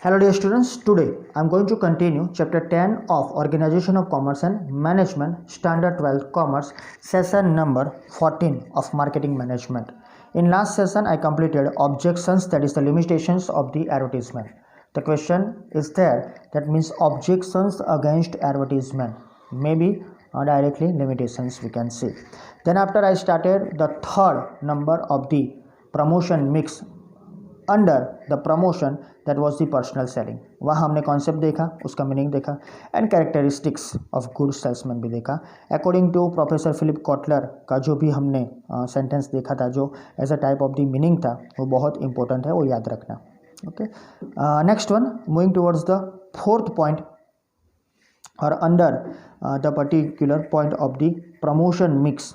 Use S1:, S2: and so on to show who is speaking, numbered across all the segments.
S1: Hello dear students, today I am going to continue chapter 10 of Organization of Commerce and Management, Standard 12 Commerce, session number 14 of Marketing Management. In last session I completed objections, that is the limitations of the advertisement. The question is there, that means objections against advertisement, maybe directly limitations we can see. Then after I started the third number of the promotion mix under the promotion, that was the personal selling. वहाँ हमने concept देखा, उसका meaning देखा and characteristics of good salesman भी देखा. According to professor Philip Kotler का जो भी हमने सेंटेंस देखा था, जो as a type of the meaning था, वो बहुत इंपॉर्टेंट है, वो याद रखना. Okay, next one, moving towards the fourth point और under the particular point of the promotion mix,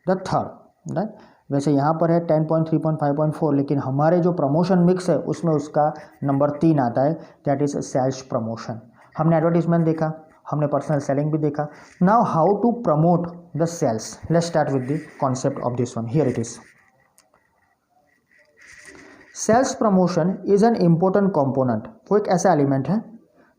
S1: the third, right. वैसे यहाँ पर है 10.3.5.4, लेकिन हमारे जो प्रमोशन मिक्स है उसमें उसका नंबर 3 आता है, दैट इज सेल्स प्रमोशन. हमने एडवर्टीजमेंट देखा, हमने पर्सनल सेलिंग भी देखा. Now how to promote the sales. Let's start with the concept of this one. Here it is. Sales promotion is an important component. वो एक ऐसा एलिमेंट है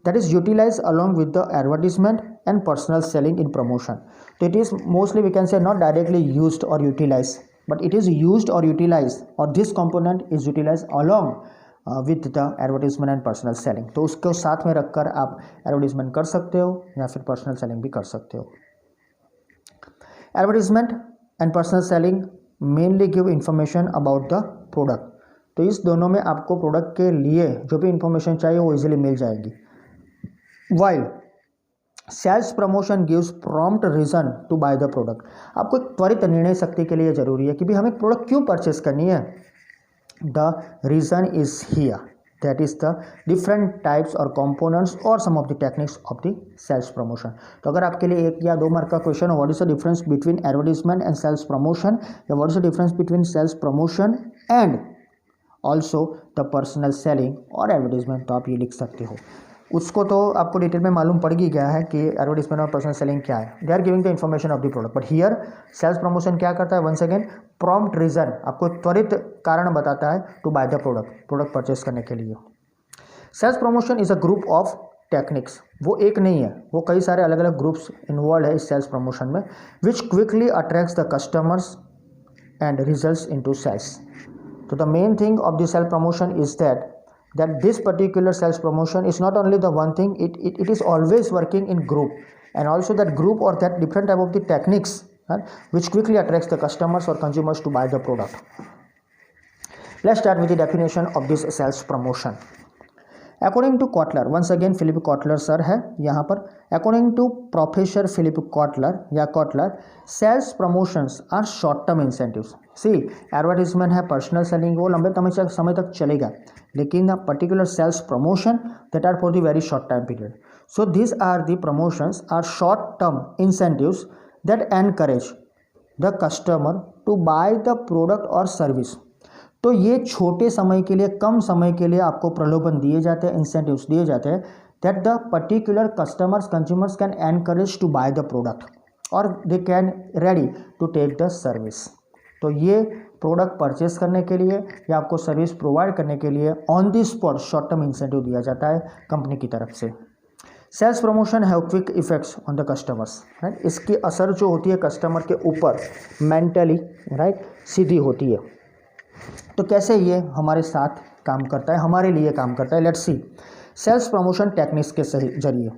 S1: that is utilized along with the advertisement and personal selling in promotion. So it is mostly, we can say, not directly used or utilized, but it is used or utilized, or this component is utilized along with the advertisement and personal selling. तो उसको साथ में रखकर आप advertisement कर सकते हो या फिर पर्सनल सेलिंग भी कर सकते हो. Advertisement and personal selling mainly give information about the product. तो इस दोनों में आपको प्रोडक्ट के लिए जो भी इंफॉर्मेशन चाहिए वो इजीली मिल जाएगी. While sales promotion gives prompt reason to buy the product. आपको एक त्वरित निर्णय शक्ति के लिए जरूरी है कि भी हमें प्रोडक्ट क्यों परचेस करनी है. The reason is here, that is the different types और कंपोनेंट्स और some of the techniques of the sales promotion. तो अगर आपके लिए 1 या 2 मार्क का क्वेश्चन हो, what is the difference between advertisement and sales promotion, या what is the difference between sales promotion and also the personal selling और advertisement, तो आप ये लिख सकते हो. उसको तो आपको डिटेल में मालूम पड़ ही गया है कि एडवर्टीजमेंट और पर्सनल सेलिंग क्या है. They are giving the information of the product. But here sales promotion क्या करता है, वंस अगेन प्रॉम्प्ट रीजन, आपको त्वरित कारण बताता है to buy the product purchase करने के लिए. Sales promotion is a group of techniques. वो एक नहीं है, वो कई सारे अलग अलग ग्रुप्स इन्वॉल्व है इस सेल्स प्रमोशन में, which quickly attracts the customers and results into sales. तो the main thing of the sales promotion is that this particular sales promotion is not only the one thing, it is always working in group, and also that group or that different type of the techniques which quickly attracts the customers or consumers to buy the product. Let's start with the definition of this sales promotion. According to Kotler, once again Philip Kotler sir है यहाँ पर. According to Professor Philip Kotler या Kotler, sales promotions are short term incentives. See advertisement है, personal selling, वो लंबे समय तक चलेगा, लेकिन particular sales promotion that are for the very short time period. So this are the promotions are short term incentives that encourage the customer to buy the product और service. तो ये छोटे समय के लिए, कम समय के लिए आपको प्रलोभन दिए जाते हैं, इंसेंटिव्स दिए जाते हैं, that the particular customers, consumers can encourage to buy the product और they can ready to take the service. तो ये प्रोडक्ट परचेस करने के लिए या आपको सर्विस प्रोवाइड करने के लिए on the spot short term incentive दिया जाता है कंपनी की तरफ से. Sales promotion have quick effects on the customers, right. इसकी असर जो होती है कस्टमर के ऊपर मेंटली, राइट, सीधी होती है. तो कैसे ये हमारे साथ काम करता है, हमारे लिए काम करता है, let's see. Sales promotion techniques के जरिए.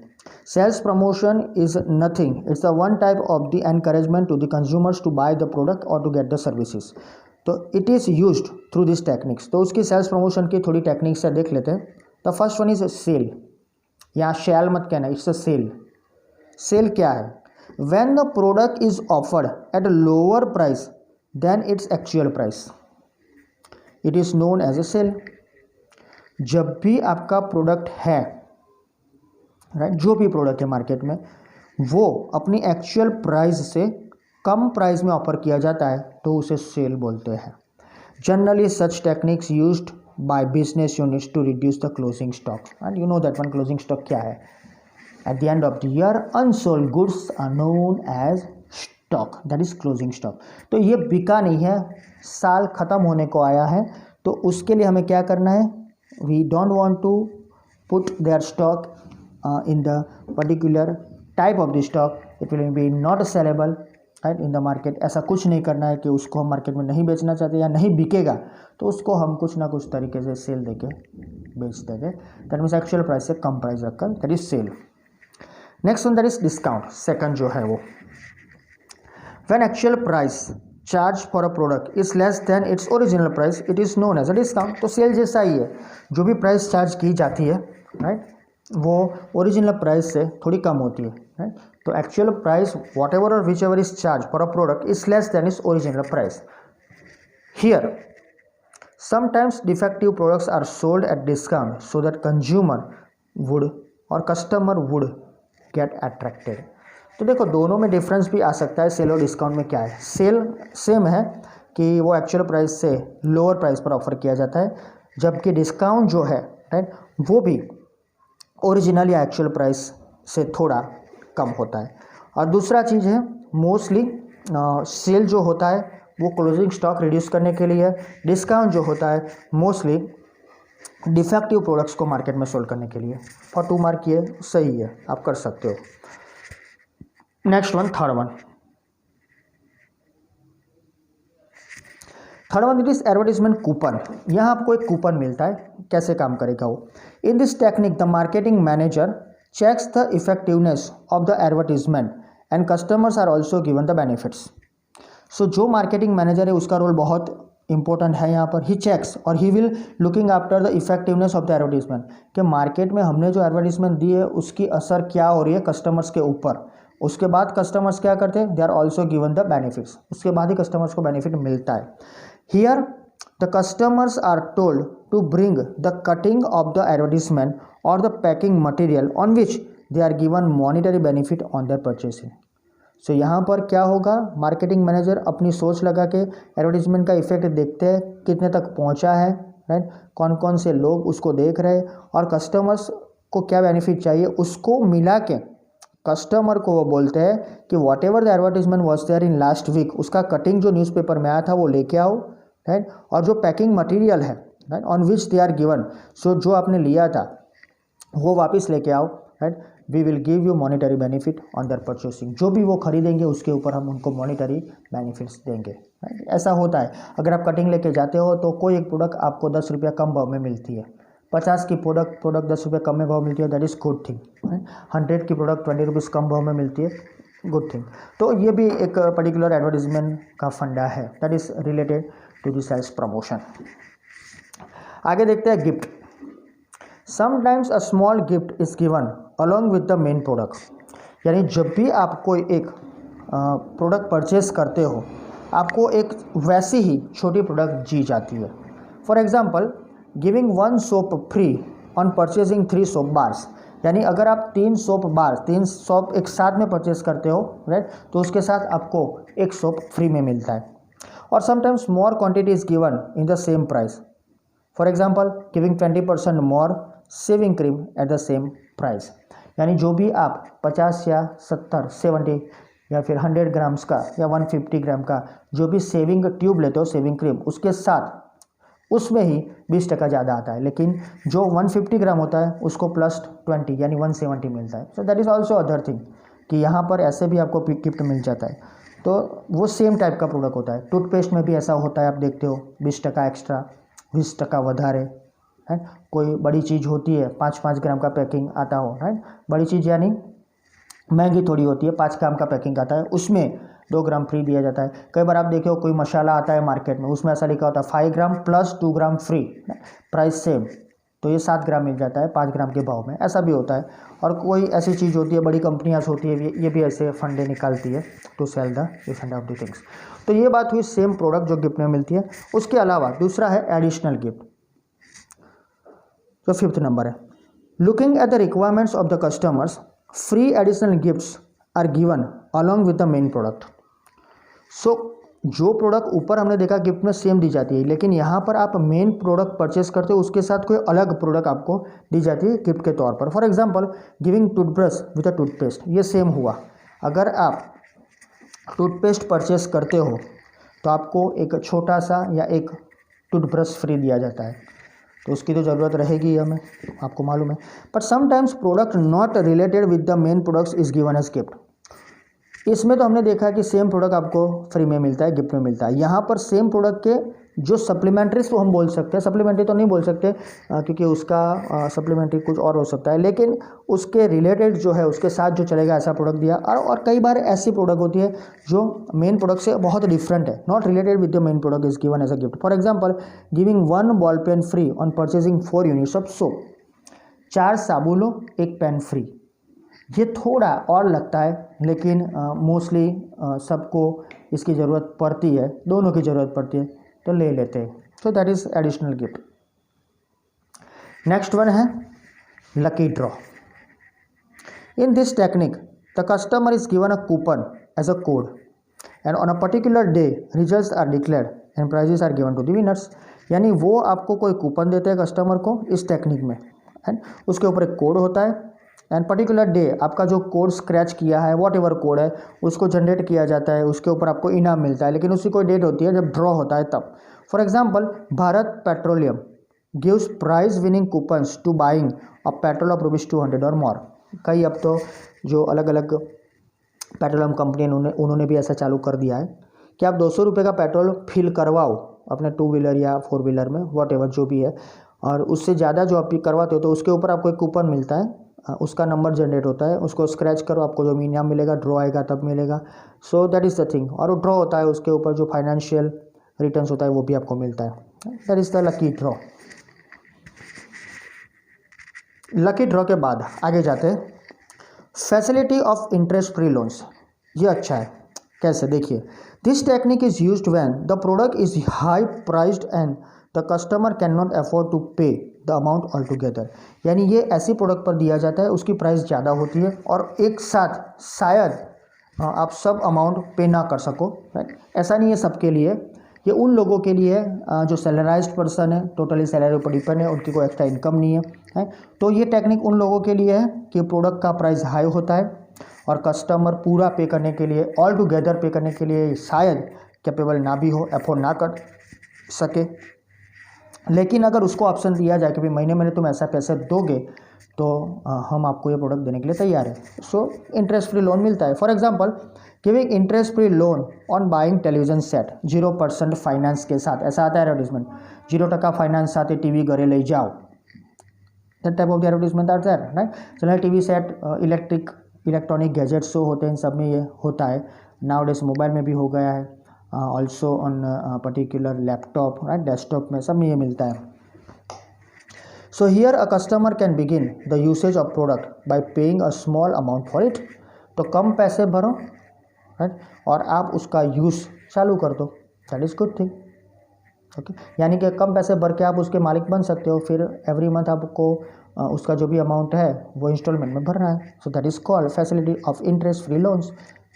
S1: Sales promotion is nothing. It's the one type of the encouragement to the consumers to buy the product or to get the services. तो it is used through these techniques. तो उसकी sales promotion की थोड़ी techniques से देख लेते हैं. The first one is sale. यहाँ शैल मत कहना, इट्स अ सेल. सेल क्या है? When the product is offered at a lower price than its actual price, it is known as a sale. जब भी आपका प्रोडक्ट है, राइट, जो भी प्रोडक्ट है मार्केट में, वो अपनी एक्चुअल प्राइस से कम प्राइस में ऑफर किया जाता है तो उसे सेल बोलते हैं. Generally such techniques used by business units to reduce the closing stock. And you know that one. Closing stock क्या है? At the end of the year unsold goods are known as stock, that is closing stock. तो ये बिका नहीं है, साल खत्म होने को आया है, तो उसके लिए हमें क्या करना है? We don't want to put their stock in the particular type of the stock, it will be not sellable right in the market. ऐसा कुछ नहीं करना है कि उसको हम मार्केट में नहीं बेचना चाहते या नहीं बिकेगा तो उसको हम कुछ ना कुछ तरीके से सेल देके बेच देंगे. दैट मीन्स एक्चुअल प्राइस से कम प्राइस रखकर, that is sale. Next one that is discount. Second जो है वो, when actual price charge for a product is less than its original price, it is known as a discount. तो sale जैसा ही है, जो भी प्राइस चार्ज की जाती है राइट वो ओरिजिनल प्राइस से थोड़ी कम होती है राइट. तो एक्चुअल प्राइस वॉट एवर और whichever is charge for a product is less than its original price. Here sometimes defective products are sold at discount so that consumer would और customer would get attracted. तो देखो दोनों में difference भी आ सकता है. Cell और discount में क्या है, सेल सेम है कि वो एक्चुअल प्राइस से लोअर प्राइस पर ऑफर किया जाता है, जबकि डिस्काउंट जो है राइट वो भी ओरिजिनल या एक्चुअल प्राइस से थोड़ा कम होता है. और दूसरा चीज़ है मोस्टली सेल जो होता है वो क्लोजिंग स्टॉक रिड्यूस करने के लिए, डिस्काउंट जो होता है मोस्टली डिफेक्टिव प्रोडक्ट्स को मार्केट में सोल्ड करने के लिए. फॉर 2 मार्क ये सही है, आप कर सकते हो. Next one, third one it is advertisement coupon. यहाँ आपको एक कूपन मिलता है. कैसे काम करेगा वो, in this technique the marketing manager checks the effectiveness of the advertisement and customers are also given the benefits. So जो मार्केटिंग मैनेजर है उसका रोल बहुत इंपॉर्टेंट है यहाँ पर. ही चेक्स और he will looking after the effectiveness of the advertisement, कि market में हमने जो एडवर्टीजमेंट दी है उसकी असर क्या हो रही है कस्टमर्स के ऊपर. उसके बाद कस्टमर्स क्या करते हैं, they are also given the benefits. उसके बाद ही कस्टमर्स को बेनिफिट मिलता है. Here the customers are told to bring the cutting of the advertisement और the packing material on which they are given monetary benefit on their purchasing. So यहाँ पर क्या होगा, मार्केटिंग मैनेजर अपनी सोच लगा के एडवर्टीजमेंट का इफेक्ट देखते हैं कितने तक पहुँचा है राइट, कौन कौन से लोग उसको देख रहे हैं और कस्टमर्स को क्या बेनिफिट चाहिए उसको मिला के कस्टमर को वो बोलते हैं कि whatever the advertisement was there in last week, उसका कटिंग जो न्यूज़पेपर में आया था वो लेके आओ राइट. और जो पैकिंग मटेरियल है right on which they are given, so जो आपने लिया था वो वापस लेके आओ right. We will give you monetary benefit on their purchasing. जो भी वो खरीदेंगे उसके ऊपर हम उनको मॉनिटरी बेनिफिट्स देंगे राइट. ऐसा होता है, अगर आप कटिंग लेके जाते हो तो कोई एक प्रोडक्ट आपको 10 रुपया कम भाव में मिलती है. 50 की प्रोडक्ट 10 रुपये कम में भाव मिलती है, दैट इज़ गुड थिंग. 100 की प्रोडक्ट 20 रुपीज़ कम भाव में मिलती है, गुड थिंग. तो ये भी एक पर्टिकुलर एडवर्टीजमेंट का फंडा है, that is related to the sales promotion. आगे देखते हैं gift. Sometimes a small gift is given along with the main product. यानी जब भी आप कोई एक प्रोडक्ट परचेस करते हो आपको एक वैसी ही छोटी प्रोडक्ट दी जाती है. For example giving 1 soap free on purchasing 3 soap bars. यानी अगर आप 3 सोप एक साथ में परचेस करते हो राइट तो उसके साथ आपको 1 सोप फ्री में मिलता है. और sometimes more quantity is given in the same price. For example giving 20% more shaving cream at the same price. यानी जो भी आप 50 या 70, 70 या फिर 100 ग्राम्स का या 150 ग्राम का जो भी सेविंग ट्यूब लेते हो सेविंग क्रीम, उसके साथ उसमें ही 20% ज़्यादा आता है, लेकिन जो 150 ग्राम होता है उसको +20 यानी 170 मिलता है. सो that is also other thing कि यहाँ पर ऐसे भी आपको गिफ्ट मिल जाता है. तो वो सेम टाइप का प्रोडक्ट होता है. टूथपेस्ट में भी ऐसा होता है, आप देखते हो 20% एक्स्ट्रा, 20% वधारे है. कोई बड़ी चीज़ होती है 5-5 ग्राम का पैकिंग आता हो राइट, बड़ी चीज़ यानी महंगी थोड़ी होती है, 5 ग्राम का पैकिंग आता है, उसमें 2 ग्राम फ्री दिया जाता है. कई बार आप देखो कोई मसाला आता है मार्केट में, उसमें ऐसा लिखा होता है 5 ग्राम + 2 ग्राम फ्री, प्राइस सेम, तो ये 7 ग्राम मिल जाता है 5 ग्राम के भाव में. ऐसा भी होता है. और कोई ऐसी चीज़ होती है, बड़ी कंपनियाँ होती है, ये भी ऐसे फंडे निकालती है to sale the different of the things. तो ये बात हुई सेम प्रोडक्ट जो गिफ्ट में मिलती है. उसके अलावा दूसरा है एडिशनल गिफ्ट, जो 5th नंबर है. Looking at the requirements of the customers, free additional gifts are given along with the main product. So जो प्रोडक्ट ऊपर हमने देखा गिफ्ट में सेम दी जाती है, लेकिन यहाँ पर आप मेन प्रोडक्ट परचेस करते हो उसके साथ कोई अलग प्रोडक्ट आपको दी जाती है गिफ्ट के तौर पर. For example giving toothbrush with a toothpaste, ये सेम हुआ. अगर आप टूथपेस्ट परचेस करते हो तो आपको एक छोटा सा या एक टूथब्रश फ्री दिया जाता है. तो उसकी तो ज़रूरत रहेगी हमें, आपको मालूम है। But sometimes product not related with the main products is given as gift. इसमें तो हमने देखा कि सेम प्रोडक्ट आपको फ्री में मिलता है, गिफ्ट में मिलता है। यहाँ पर सेम प्रोडक्ट के जो सप्लीमेंट्रीज तो हम बोल सकते हैं, सप्लीमेंट्री तो नहीं बोल सकते क्योंकि उसका सप्लीमेंट्री कुछ और हो सकता है, लेकिन उसके रिलेटेड जो है उसके साथ जो चलेगा ऐसा प्रोडक्ट दिया। और कई बार ऐसी प्रोडक्ट होती है जो मेन प्रोडक्ट से बहुत डिफरेंट है, not related with the main product is given as a gift. For example giving 1 ball pen free on purchasing 4 units of soap. 4 साबुन लो 1 पेन फ्री। ये थोड़ा और लगता है, लेकिन मोस्टली सबको इसकी ज़रूरत पड़ती है, दोनों की ज़रूरत पड़ती है तो ले लेते हैं। So that is additional gift. Next one है lucky draw. In this technique the customer is given a coupon as a code and on a particular day results are declared and prizes are given to the winners. यानी वो आपको कोई coupon देते हैं customer को इस technique में, and उसके ऊपर एक कोड होता है एंड पर्टिकुलर डे आपका जो कोड स्क्रैच किया है, वॉट एवर कोड है, उसको जनरेट किया जाता है, उसके ऊपर आपको इनाम मिलता है। लेकिन उसकी कोई डेट होती है जब ड्रॉ होता है तब। For example Bharat Petroleum gives prize winning coupons to buying a petrol of ₹200 और मोर। कई अब तो जो अलग अलग पेट्रोलियम कंपनी उन्होंने भी ऐसा चालू कर दिया है कि आप ₹200 का पेट्रोल फिल करवाओ अपने 2 व्हीलर या 4 व्हीलर में, वॉट एवर जो भी है, और उससे ज़्यादा जो आप करवाते हो तो उसके ऊपर आपको एक कूपन मिलता है, उसका नंबर जनरेट होता है, उसको स्क्रैच करो, आपको जो इनाम मिलेगा, ड्रॉ आएगा तब मिलेगा। सो दैट इज़ द थिंग। और वो ड्रॉ होता है, उसके ऊपर जो फाइनेंशियल रिटर्न्स होता है वो भी आपको मिलता है। That is the lucky draw. Lucky draw के बाद आगे जाते हैं facility of interest free loans. ये अच्छा है, कैसे देखिए। This technique is used when the product is high priced and the customer can not afford to pay the amount all together. यानी ये ऐसी प्रोडक्ट पर दिया जाता है उसकी प्राइस ज़्यादा होती है और एक साथ शायद आप सब अमाउंट पे ना कर सको, राइट। ऐसा नहीं है सबके लिए, ये उन लोगों के लिए जो सैलराइज्ड पर्सन है, टोटली सैलरी पर डिपेंड है, उनकी कोई एक्स्ट्रा इनकम नहीं है। तो ये टेक्निक उन लोगों के लिए है कि प्रोडक्ट का प्राइस हाई होता है और कस्टमर पूरा पे करने के लिए, ऑल टुगेदर पे करने के लिए शायद कैपेबल ना भी हो, अफोर्ड ना कर सके। लेकिन अगर उसको ऑप्शन दिया जाए कि भाई महीने महीने तुम ऐसा पैसा दोगे तो हम आपको ये प्रोडक्ट देने के लिए तैयार है। सो इंटरेस्ट फ्री लोन मिलता है। For example giving interest free loan on buying television set 0% finance के साथ। ऐसा आता है एडवर्टीजमेंट, 0% फाइनेंस साथ टीवी घरे ले जाओ, that type of advertisement are there, right. General TV set, electronic gadgets जो होते हैं इन सब में ये होता है। नाउ डेज मोबाइल में भी हो गया है, also on particular laptop, right, desktop में, सब में ये मिलता है। So here a customer can begin the usage of product bye paying a small amount for it. तो कम पैसे भरो, राइट, और आप उसका यूज़ चालू कर दो, that is good thing, okay. यानी कि कम पैसे भर के आप उसके मालिक बन सकते हो, फिर एवरी मंथ आपको उसका जो भी अमाउंट है वो इंस्टॉलमेंट में भरना है। सो that is called facility of interest free loans.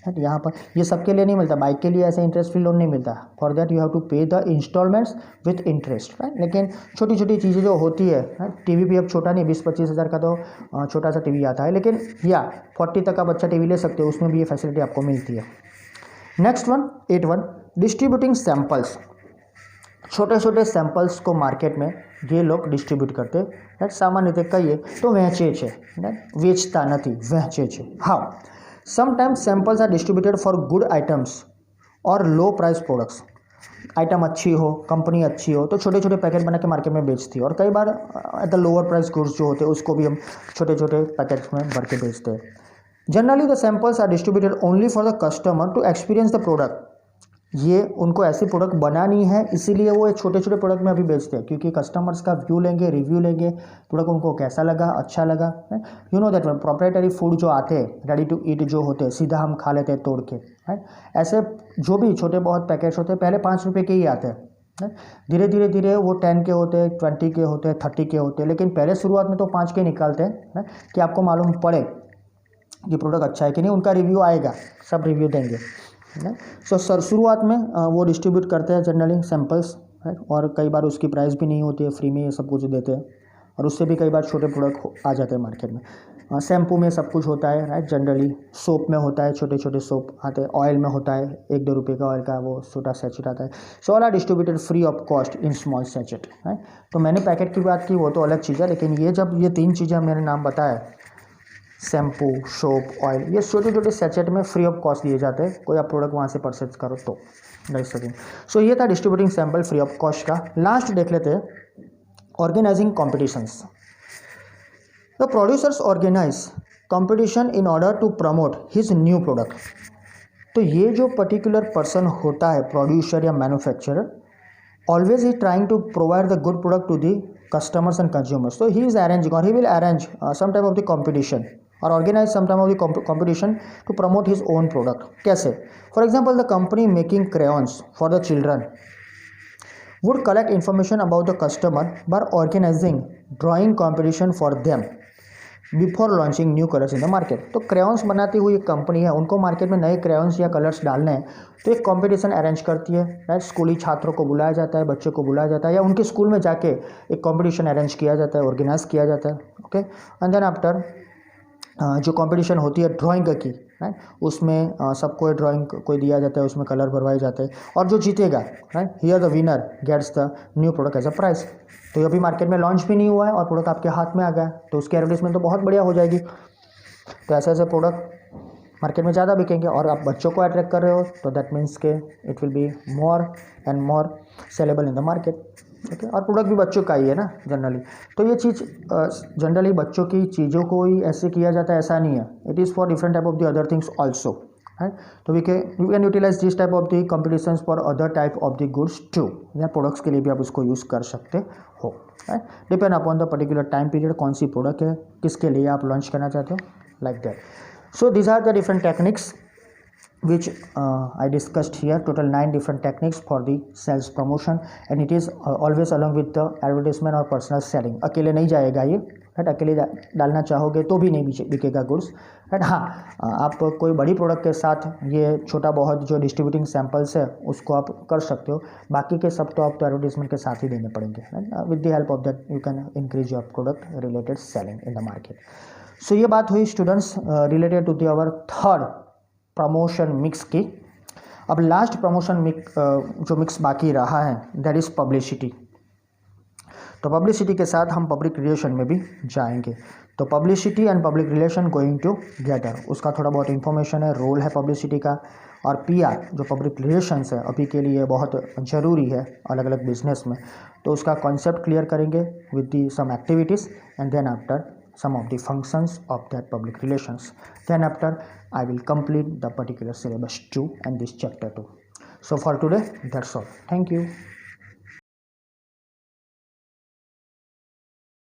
S1: यहाँ पर ये सबके लिए नहीं मिलता, बाइक के लिए ऐसे इंटरेस्ट फ्री लोन नहीं मिलता। For that you have to pay the instalments with interest, right. लेकिन छोटी छोटी चीज़ें जो होती है, टीवी भी अब छोटा नहीं, 20-25 हज़ार का तो छोटा सा टीवी आता है, लेकिन 40 तक आप अच्छा टीवी ले सकते हो, उसमें भी ये फैसिलिटी आपको मिलती है। Next one 8 distributing samples. छोटे छोटे सैम्पल्स को मार्केट में ये लोग डिस्ट्रीब्यूट करते हैं, राइट। सामान्य રીતે કહીએ તો વેચે છે, રાइट, વેચતા નથી, વેચે છે। How sometimes samples are distributed for good items और लो प्राइस प्रोडक्ट्स। आइटम अच्छी हो, कंपनी अच्छी हो तो छोटे छोटे पैकेट बना के मार्केट में बेचती है, और कई बार at the lower price goods जो होते हैं उसको भी हम छोटे छोटे पैकेट्स में भर के बेचते हैं। Generally the samples are distributed only for the customer to experience the product. ये उनको ऐसी प्रोडक्ट बनानी है, इसीलिए वो ये छोटे छोटे प्रोडक्ट में अभी बेचते हैं, क्योंकि कस्टमर्स का व्यू लेंगे, रिव्यू लेंगे, प्रोडक्ट उनको कैसा लगा, अच्छा लगा। You know that proprietary food जो आते हैं, रेडी टू ईट जो होते हैं, सीधा हम खा लेते हैं तोड़ के, राइट। ऐसे जो भी छोटे बहुत पैकेट्स होते हैं पहले 5 रुपये के ही आते हैं, धीरे धीरे धीरे वो 10 के होते हैं, 20 के होते हैं, 30 के होते हैं, लेकिन पहले शुरुआत में तो 5 के निकालते हैं कि आपको मालूम पड़े कि प्रोडक्ट अच्छा है कि नहीं, उनका रिव्यू आएगा, सब रिव्यू देंगे। सो सर शुरुआत में वो डिस्ट्रीब्यूट करते हैं जनरली सैम्पल्स, राइट, और कई बार उसकी प्राइस भी नहीं होती है, फ्री में ये सब कुछ देते हैं, और उससे भी कई बार छोटे प्रोडक्ट आ जाते हैं मार्केट में। शैम्पू में सब कुछ होता है, राइट। जनरली सोप में होता है, छोटे छोटे सोप आते हैं। ऑयल में होता है, 1-2 रुपये का ऑयल का वो छोटा सैचेट आता है। So all are distributed free of cost in small sachet, right. तो मैंने पैकेट की बात की, वो तो अलग चीज़ है, लेकिन ये जब ये 3 चीज़ें मैंने नाम बताया, शैम्पू, सोप, ऑयल, ये छोटे छोटे सैचेट में फ्री ऑफ कॉस्ट दिए जाते हैं। कोई आप प्रोडक्ट वहाँ से परचेज करो तो देख सकें। सो ये था distributing sample free of cost का। लास्ट देख लेते हैं, organising competitions. The producers organise competition in order to promote his new product. तो ये जो पर्टिकुलर पर्सन होता है, प्रोड्यूसर या मैन्युफैक्चरर, ऑलवेज ही trying to provide the good product to the customers and consumers. तो ही इज अरेंजिंग और he will arrange some type of the competition और organise some type of the competition to promote his own product. कैसे? For example, the company making crayons for the children would collect information about the customer by organizing drawing competition for them before launching new colors in the market। तो crayons बनाती हुई एक company है, उनको market में नए crayons या colours डालने हैं, तो एक कंपटीशन अरेंज करती है, राइट। स्कूली छात्रों को बुलाया जाता है, बच्चों को बुलाया जाता है, या उनके स्कूल में जाके एक कंपटीशन अरेंज किया जाता है, ऑर्गेनाइज किया जाता है, ओके। एंड देन आफ्टर जो कंपटीशन होती है ड्राइंग की, राइट, उसमें सबको ड्राइंग कोई दिया जाता है, उसमें कलर भरवाए जाते हैं, और जो जीतेगा, right, here the winner gets the new product as a price. तो ये अभी मार्केट में लॉन्च भी नहीं हुआ है और प्रोडक्ट आपके हाथ में आ गया, तो उसकी एडवर्टाइजमेंट तो बहुत बढ़िया हो जाएगी। तो ऐसे ऐसे प्रोडक्ट मार्केट में ज़्यादा बिकेंगे और आप बच्चों को अट्रैक्ट कर रहे हो, तो दैट मीन्स के it will be more and more saleable in the market, okay. और प्रोडक्ट भी बच्चों का ही है ना जनरली। तो ये चीज़ जनरली बच्चों की चीज़ों को ही ऐसे किया जाता है, ऐसा नहीं है। It is for different type of the other things also, right. तो we can utilise this type of the competitions for other type of the goods too, या प्रोडक्ट्स के लिए भी आप इसको यूज़ कर सकते हो, right. Depend upon the particular time period, कौन सी प्रोडक्ट है, किसके लिए आप लॉन्च करना चाहते हो, like that. So these are the different techniques which I discussed here. Total 9 different techniques for the sales promotion, and it is always along with the advertisement or personal selling. अकेले नहीं जाएगा ये, right. अकेले डालना चाहोगे तो भी नहीं बिकेगा गुड्स, राइट। हाँ, आप कोई बड़ी प्रोडक्ट के साथ ये छोटा बहुत जो डिस्ट्रीब्यूटिंग सैम्पल्स है उसको आप कर सकते हो, बाकी के सब तो आपको एडवर्टीजमेंट के साथ ही देने पड़ेंगे, right. With the help of that you can increase your product related selling in the market. So ये बात हुई students related to the our third promotion mix की। अब लास्ट प्रमोशन मिक्स जो मिक्स बाकी रहा है, दैट इज़ पब्लिसिटी। तो पब्लिसिटी के साथ हम पब्लिक रिलेशन में भी जाएंगे। तो publicity and public relation going together, उसका थोड़ा बहुत इन्फॉर्मेशन है, रोल है पब्लिसिटी का। और पीआर जो पब्लिक रिलेशंस है अभी के लिए बहुत ज़रूरी है अलग अलग बिजनेस में, तो उसका कॉन्सेप्ट क्लियर करेंगे with the some activities, and then after some of the functions of that public relations. Then after I will complete the particular syllabus 2 and this chapter 2. So for today that's all. Thank you.